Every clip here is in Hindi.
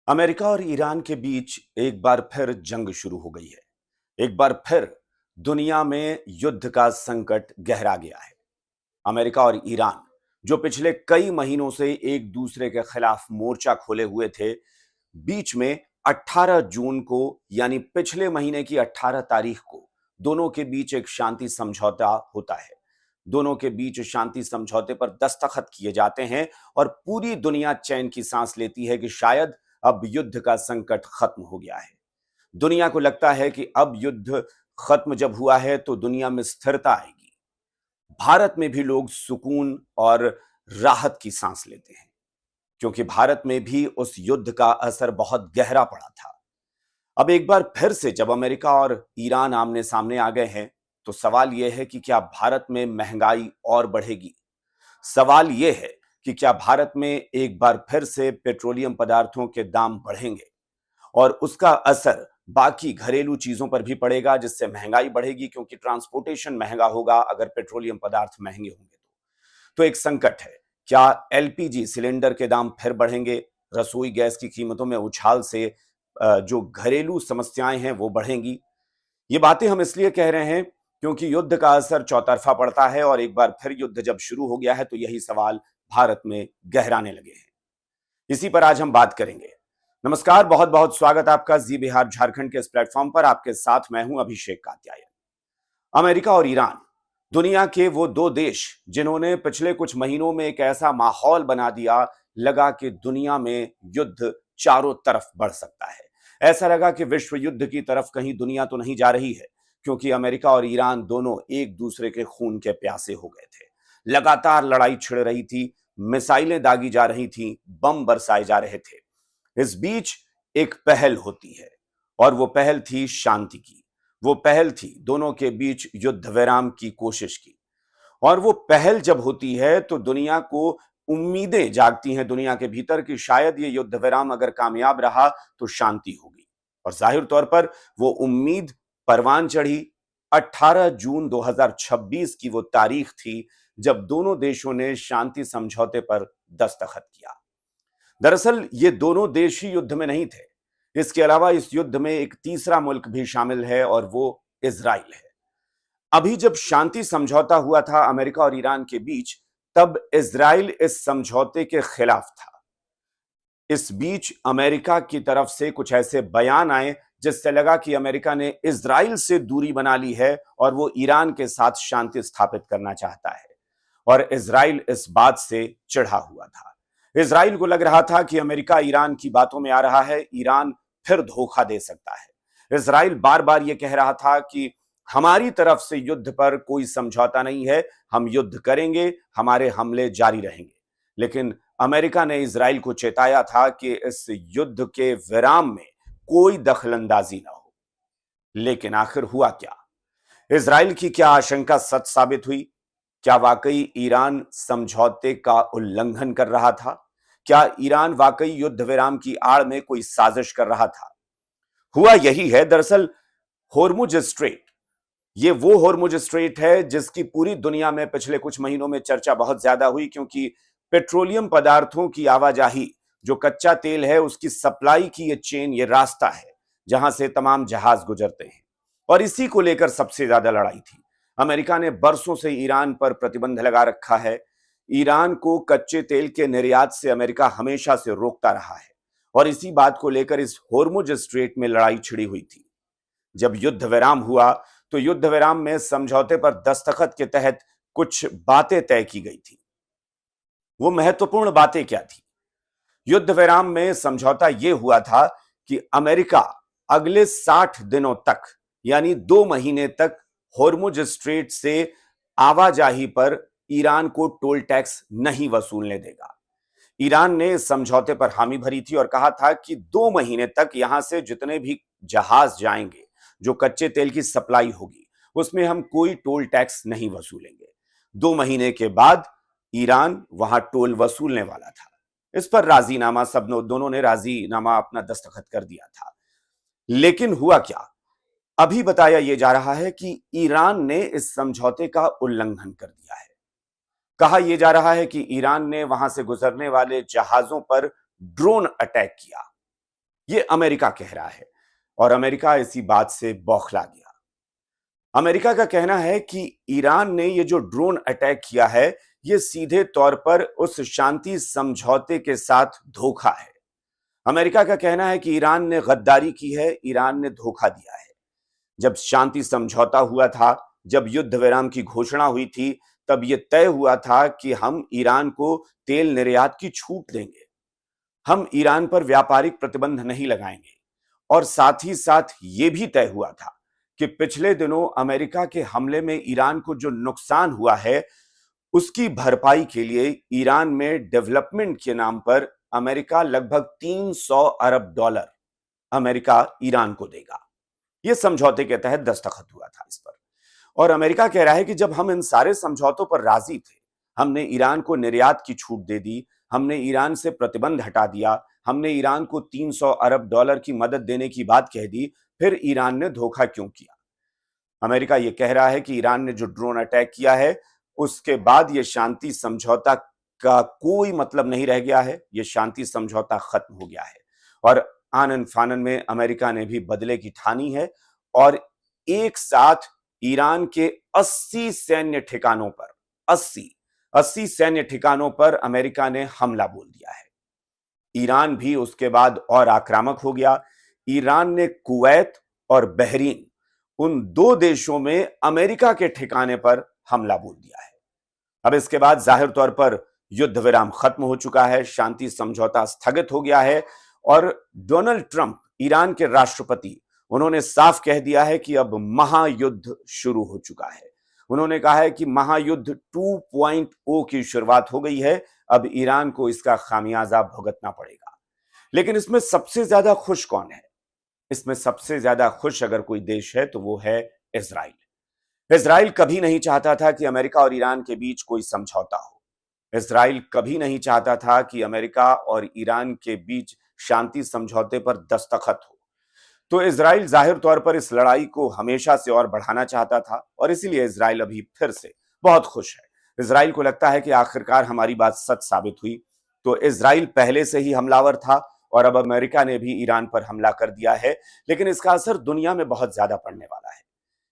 अमेरिका और ईरान के बीच एक बार फिर जंग शुरू हो गई है। एक बार फिर दुनिया में युद्ध का संकट गहरा गया है। अमेरिका और ईरान जो पिछले कई महीनों से एक दूसरे के खिलाफ मोर्चा खोले हुए थे, बीच में 18 जून को यानी पिछले महीने की 18 तारीख को दोनों के बीच एक शांति समझौता होता है। दोनों के बीच शांति समझौते पर दस्तखत किए जाते हैं और पूरी दुनिया चैन की सांस लेती है कि शायद अब युद्ध का संकट खत्म हो गया है। दुनिया को लगता है कि अब युद्ध खत्म जब हुआ है तो दुनिया में स्थिरता आएगी। भारत में भी लोग सुकून और राहत की सांस लेते हैं, क्योंकि भारत में भी उस युद्ध का असर बहुत गहरा पड़ा था। अब एक बार फिर से जब अमेरिका और ईरान आमने सामने आ गए हैं, तो सवाल यह है कि क्या भारत में महंगाई और बढ़ेगी? सवाल यह है कि क्या भारत में एक बार फिर से पेट्रोलियम पदार्थों के दाम बढ़ेंगे और उसका असर बाकी घरेलू चीजों पर भी पड़ेगा, जिससे महंगाई बढ़ेगी, क्योंकि ट्रांसपोर्टेशन महंगा होगा अगर पेट्रोलियम पदार्थ महंगे होंगे तो एक संकट है। क्या एलपीजी सिलेंडर के दाम फिर बढ़ेंगे? रसोई गैस की कीमतों में उछाल से जो घरेलू समस्याएं हैं वो बढ़ेंगी। ये बातें हम इसलिए कह रहे हैं क्योंकि युद्ध का असर चौतरफा पड़ता है और एक बार फिर युद्ध जब शुरू हो गया है तो यही सवाल भारत में गहराने लगे हैं। इसी पर आज हम बात करेंगे। नमस्कार, बहुत बहुत स्वागत आपका जी बिहार झारखंड के इस प्लेटफॉर्म पर। आपके साथ मैं हूं अभिषेक कात्यायन। अमेरिका और ईरान दुनिया के वो दो देश जिन्होंने पिछले कुछ महीनों में एक ऐसा माहौल बना दिया, लगा कि दुनिया में युद्ध चारों तरफ बढ़ सकता है। ऐसा लगा कि विश्व युद्ध की तरफ कहीं दुनिया तो नहीं जा रही है, क्योंकि अमेरिका और ईरान दोनों एक दूसरे के खून के प्यासे हो गए थे। लगातार लड़ाई छिड़ रही थी, मिसाइलें दागी जा रही थी, बम बरसाए जा रहे थे। इस बीच एक पहल होती है और वो पहल थी शांति की। वो पहल थी दोनों के बीच युद्ध विराम की कोशिश की। और वो पहल जब होती है तो दुनिया को उम्मीदें जागती हैं दुनिया के भीतर कि शायद ये युद्ध विराम अगर कामयाब रहा तो शांति होगी। और जाहिर तौर पर वो उम्मीद परवान चढ़ी। 18 जून 2026 की वो तारीख थी जब दोनों देशों ने शांति समझौते पर दस्तखत किया। दरअसल ये दोनों देश ही युद्ध में नहीं थे। इसके अलावा इस युद्ध में एक तीसरा मुल्क भी शामिल है और वो इजराइल है। अभी जब शांति समझौता हुआ था अमेरिका और ईरान के बीच, तब इजराइल इस समझौते के खिलाफ था। इस बीच अमेरिका की तरफ से कुछ ऐसे बयान आए जिससे लगा कि अमेरिका ने इजराइल से दूरी बना ली है और वो ईरान के साथ शांति स्थापित करना चाहता है। और इजराइल इस बात से चिढ़ा हुआ था। इजराइल को लग रहा था कि अमेरिका ईरान की बातों में आ रहा है, ईरान फिर धोखा दे सकता है। इजराइल बार बार यह कह रहा था कि हमारी तरफ से युद्ध पर कोई समझौता नहीं है, हम युद्ध करेंगे, हमारे हमले जारी रहेंगे। लेकिन अमेरिका ने इजराइल को चेताया था कि इस युद्ध के विराम में कोई दखलंदाजी ना हो। लेकिन आखिर हुआ क्या? इजराइल की क्या आशंका सच साबित हुई? क्या वाकई ईरान समझौते का उल्लंघन कर रहा था? क्या ईरान वाकई युद्ध विराम की आड़ में कोई साजिश कर रहा था? हुआ यही है। दरअसल होर्मुज स्ट्रेट, ये वो होर्मुज स्ट्रेट है जिसकी पूरी दुनिया में पिछले कुछ महीनों में चर्चा बहुत ज्यादा हुई, क्योंकि पेट्रोलियम पदार्थों की आवाजाही, जो कच्चा तेल है उसकी सप्लाई की ये चेन, ये रास्ता है जहां से तमाम जहाज गुजरते हैं। और इसी को लेकर सबसे ज्यादा लड़ाई थी। अमेरिका ने बरसों से ईरान पर प्रतिबंध लगा रखा है। ईरान को कच्चे तेल के निर्यात से अमेरिका हमेशा से रोकता रहा है और इसी बात को लेकर इस होर्मुज स्ट्रेट में लड़ाई छिड़ी हुई थी। जब युद्ध विराम हुआ तो युद्ध विराम में समझौते पर दस्तखत के तहत कुछ बातें तय की गई थी। वो महत्वपूर्ण बातें क्या थी? युद्ध विराम में समझौता यह हुआ था कि अमेरिका अगले 60 दिनों तक, यानी 2 महीने तक, होर्मुज स्ट्रेट से आवाजाही पर ईरान को टोल टैक्स नहीं वसूलने देगा। ईरान ने इस समझौते पर हामी भरी थी और कहा था कि 2 महीने तक यहां से जितने भी जहाज जाएंगे, जो कच्चे तेल की सप्लाई होगी, उसमें हम कोई टोल टैक्स नहीं वसूलेंगे। 2 महीने के बाद ईरान वहां टोल वसूलने वाला था। इस पर राजीनामा, दोनों ने राजीनामा अपना दस्तखत कर दिया था। लेकिन हुआ क्या? अभी बताया यह जा रहा है कि ईरान ने इस समझौते का उल्लंघन कर दिया है। कहा यह जा रहा है कि ईरान ने वहां से गुजरने वाले जहाजों पर ड्रोन अटैक किया। ये अमेरिका कह रहा है और अमेरिका इसी बात से बौखला गया। अमेरिका का कहना है कि ईरान ने ये जो ड्रोन अटैक किया है, ये सीधे तौर पर उस शांति समझौते के साथ धोखा है। अमेरिका का कहना है कि ईरान ने गद्दारी की है, ईरान ने धोखा दिया है। जब शांति समझौता हुआ था, जब युद्ध विराम की घोषणा हुई थी, तब यह तय हुआ था कि हम ईरान को तेल निर्यात की छूट देंगे, हम ईरान पर व्यापारिक प्रतिबंध नहीं लगाएंगे और साथ ही साथ यह भी तय हुआ था कि पिछले दिनों अमेरिका के हमले में ईरान को जो नुकसान हुआ है, उसकी भरपाई के लिए ईरान में डेवलपमेंट के नाम पर अमेरिका लगभग 300 अरब डॉलर अमेरिका ईरान को देगा। यह समझौते के तहत दस्तखत हुआ था इस पर। और अमेरिका कह रहा है कि जब हम इन सारे समझौतों पर राजी थे, हमने ईरान को निर्यात की छूट दे दी, हमने ईरान से प्रतिबंध हटा दिया, हमने ईरान को 300 अरब डॉलर की मदद देने की बात कह दी, फिर ईरान ने धोखा क्यों किया? अमेरिका यह कह रहा है कि ईरान ने जो ड्रोन अटैक किया है, उसके बाद यह शांति समझौता का कोई मतलब नहीं रह गया है, यह शांति समझौता खत्म हो गया है। और आनन फानन में अमेरिका ने भी बदले की ठानी है और एक साथ ईरान के 80 सैन्य ठिकानों पर 80 सैन्य ठिकानों पर अमेरिका ने हमला बोल दिया है। ईरान भी उसके बाद और आक्रामक हो गया। ईरान ने कुवैत और बहरीन, उन दो देशों में अमेरिका के ठिकाने पर हमला बोल दिया है। अब इसके बाद जाहिर तौर पर युद्ध विराम खत्म हो चुका है, शांति समझौता स्थगित हो गया है और डोनाल्ड ट्रंप, ईरान के राष्ट्रपति, उन्होंने साफ कह दिया है कि अब महायुद्ध शुरू हो चुका है। उन्होंने कहा है कि महायुद्ध 2.0 की शुरुआत हो गई है, अब ईरान को इसका खामियाजा भुगतना पड़ेगा। लेकिन इसमें सबसे ज्यादा खुश कौन है? इसमें सबसे ज्यादा खुश अगर कोई देश है तो वो है इजराइल। इजराइल कभी नहीं चाहता था कि अमेरिका और ईरान के बीच कोई समझौता हो। इजराइल कभी नहीं चाहता था कि अमेरिका और ईरान के बीच शांति समझौते पर दस्तखत हो। तो इजराइल जाहिर तौर पर इस लड़ाई को हमेशा से और बढ़ाना चाहता था और इसीलिए इजराइल अभी फिर से बहुत खुश है। इजराइल को लगता है कि आखिरकार हमारी बात सच साबित हुई। तो इजराइल पहले से ही हमलावर था और अब अमेरिका ने भी ईरान पर हमला कर दिया है, लेकिन इसका असर दुनिया में बहुत ज्यादा पड़ने वाला है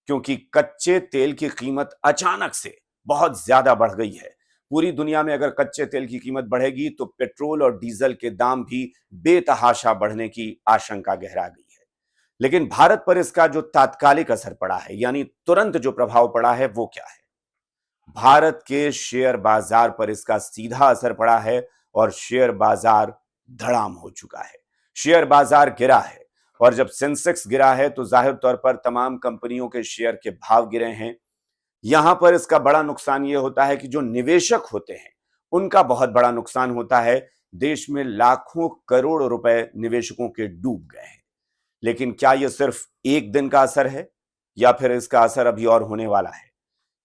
क्योंकि कच्चे तेल की कीमत अचानक से बहुत ज्यादा बढ़ गई है। पूरी दुनिया में अगर कच्चे तेल की कीमत बढ़ेगी तो पेट्रोल और डीजल के दाम भी बेतहाशा बढ़ने की आशंका गहरा गई है। लेकिन भारत पर इसका जो तात्कालिक असर पड़ा है, यानी तुरंत जो प्रभाव पड़ा है, वो क्या है? भारत के शेयर बाजार पर इसका सीधा असर पड़ा है और शेयर बाजार धड़ाम हो चुका है। शेयर बाजार गिरा है और जब सेंसेक्स गिरा है तो जाहिर तौर पर तमाम कंपनियों के शेयर के भाव गिरे हैं। यहां पर इसका बड़ा नुकसान यह होता है कि जो निवेशक होते हैं उनका बहुत बड़ा नुकसान होता है। देश में लाखों करोड़ रुपए निवेशकों के डूब गए हैं। लेकिन क्या यह सिर्फ एक दिन का असर है या फिर इसका असर अभी और होने वाला है?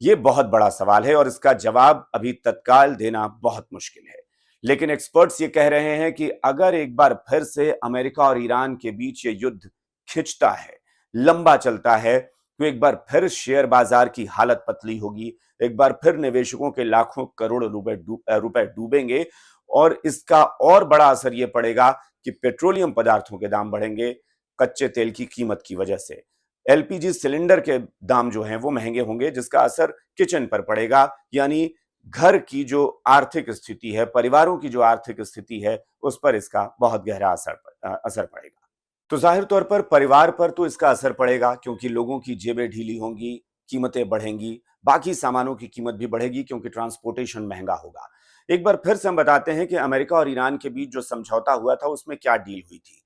यह बहुत बड़ा सवाल है और इसका जवाब अभी तत्काल देना बहुत मुश्किल है। लेकिन एक्सपर्ट्स ये कह रहे हैं कि अगर एक बार फिर से अमेरिका और ईरान के बीच ये युद्ध खिंचता है, लंबा चलता है, तो एक बार फिर शेयर बाजार की हालत पतली होगी, एक बार फिर निवेशकों के लाखों करोड़ रुपए डूबेंगे और इसका और बड़ा असर यह पड़ेगा कि पेट्रोलियम पदार्थों के दाम बढ़ेंगे कच्चे तेल की कीमत की वजह से। एलपीजी सिलेंडर के दाम जो हैं वो महंगे होंगे, जिसका असर किचन पर पड़ेगा, यानी घर की जो आर्थिक स्थिति है, परिवारों की जो आर्थिक स्थिति है, उस पर इसका बहुत गहरा असर पड़ेगा। तो जाहिर तौर पर परिवार पर तो इसका असर पड़ेगा क्योंकि लोगों की जेबें ढीली होंगी, कीमतें बढ़ेंगी, बाकी सामानों की कीमत भी बढ़ेगी क्योंकि ट्रांसपोर्टेशन महंगा होगा। एक बार फिर से हम बताते हैं कि अमेरिका और ईरान के बीच जो समझौता हुआ था उसमें क्या डील हुई थी।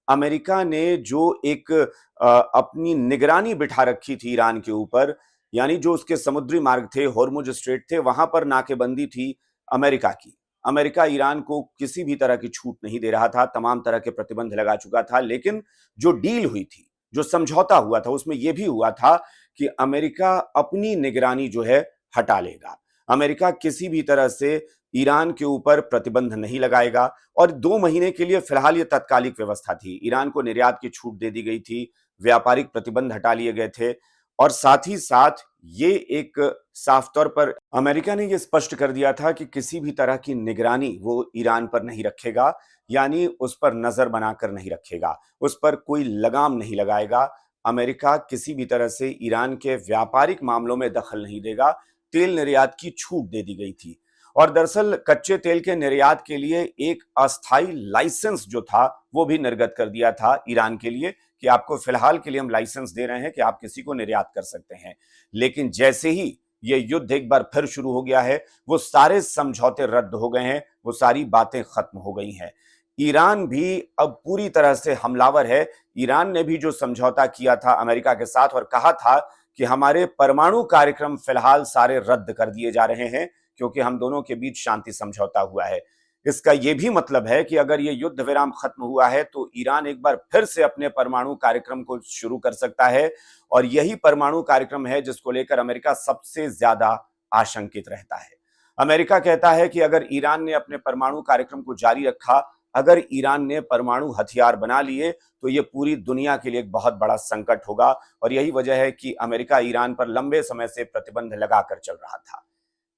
अमेरिका ने जो एक अपनी निगरानी बिठा रखी थी ईरान के ऊपर, यानी जो उसके समुद्री मार्ग थे, होर्मुज स्ट्रेट थे, वहां पर नाकेबंदी थी अमेरिका की। अमेरिका ईरान को किसी भी तरह की छूट नहीं दे रहा था, तमाम तरह के प्रतिबंध लगा चुका था। लेकिन जो डील हुई थी, जो समझौता हुआ था, उसमें यह भी हुआ था कि अमेरिका अपनी निगरानी जो है हटा लेगा। अमेरिका किसी भी तरह से ईरान के ऊपर प्रतिबंध नहीं लगाएगा और 2 महीने के लिए फिलहाल यह तत्कालिक व्यवस्था थी। ईरान को निर्यात की छूट दे दी गई थी, व्यापारिक प्रतिबंध हटा लिए गए थे और साथ ही साथ ये एक साफ तौर पर अमेरिका ने ये स्पष्ट कर दिया था कि किसी भी तरह की निगरानी वो ईरान पर नहीं रखेगा, यानी उस पर नजर बनाकर नहीं रखेगा, उस पर कोई लगाम नहीं लगाएगा। अमेरिका किसी भी तरह से ईरान के व्यापारिक मामलों में दखल नहीं देगा। तेल निर्यात की छूट दे दी गई थी और दरअसल कच्चे तेल के निर्यात के लिए एक अस्थाई लाइसेंस जो था वो भी निर्गत कर दिया था ईरान के लिए कि आपको फिलहाल के लिए हम लाइसेंस दे रहे हैं कि आप किसी को निर्यात कर सकते हैं। लेकिन जैसे ही ये युद्ध एक बार फिर शुरू हो गया है, वो सारे समझौते रद्द हो गए हैं, वो सारी बातें खत्म हो गई हैं। ईरान भी अब पूरी तरह से हमलावर है। ईरान ने भी जो समझौता किया था अमेरिका के साथ और कहा था कि हमारे परमाणु कार्यक्रम फिलहाल सारे रद्द कर दिए जा रहे हैं क्योंकि हम दोनों के बीच शांति समझौता हुआ है। इसका यह भी मतलब है कि अगर ये युद्ध विराम खत्म हुआ है तो ईरान एक बार फिर से अपने परमाणु कार्यक्रम को शुरू कर सकता है और यही परमाणु कार्यक्रम है जिसको लेकर अमेरिका सबसे ज्यादा आशंकित रहता है। अमेरिका कहता है कि अगर ईरान ने अपने परमाणु कार्यक्रम को जारी रखा, अगर ईरान ने परमाणु हथियार बना लिए तो ये पूरी दुनिया के लिए एक बहुत बड़ा संकट होगा और यही वजह है कि अमेरिका ईरान पर लंबे समय से प्रतिबंध लगाकर चल रहा था।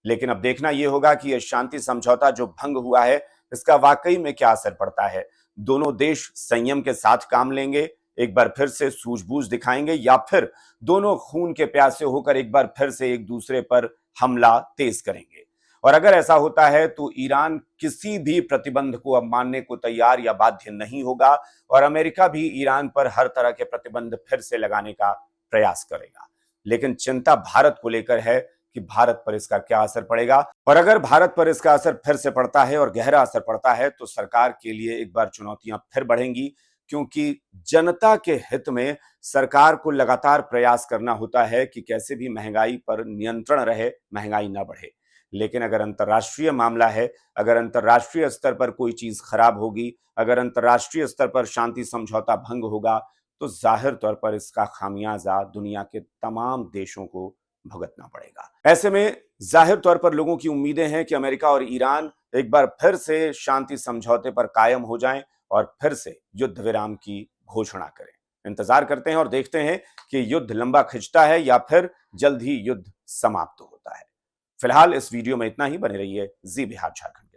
लेकिन अब देखना यह होगा कि यह शांति समझौता जो भंग हुआ है इसका वाकई में क्या असर पड़ता है। दोनों देश संयम के साथ काम लेंगे, एक बार फिर से सूझबूझ दिखाएंगे या फिर दोनों खून के प्यासे होकर एक बार फिर से एक दूसरे पर हमला तेज करेंगे। और अगर ऐसा होता है तो ईरान किसी भी प्रतिबंध को अब मानने को तैयार या बाध्य नहीं होगा और अमेरिका भी ईरान पर हर तरह के प्रतिबंध फिर से लगाने का प्रयास करेगा। लेकिन चिंता भारत को लेकर है कि भारत पर इसका क्या असर पड़ेगा और अगर भारत पर इसका असर फिर से पड़ता है और गहरा असर पड़ता है तो सरकार के लिए एक बार चुनौतियां फिर बढ़ेंगी क्योंकि जनता के हित में सरकार को लगातार प्रयास करना होता है कि कैसे भी महंगाई पर नियंत्रण रहे, महंगाई ना बढ़े। लेकिन अगर अंतर्राष्ट्रीय मामला है, अगर अंतर्राष्ट्रीय स्तर पर कोई चीज खराब होगी, अगर अंतर्राष्ट्रीय स्तर पर शांति समझौता भंग होगा तो जाहिर तौर पर इसका खामियाजा दुनिया के तमाम देशों को भुगतना पड़ेगा। ऐसे में जाहिर तौर पर लोगों की उम्मीदें हैं कि अमेरिका और ईरान एक बार फिर से शांति समझौते पर कायम हो जाएं और फिर से युद्ध विराम की घोषणा करें। इंतजार करते हैं और देखते हैं कि युद्ध लंबा खिंचता है या फिर जल्द ही युद्ध समाप्त होता है। फिलहाल इस वीडियो में इतना ही। बने रहिए जी बिहार झारखंड।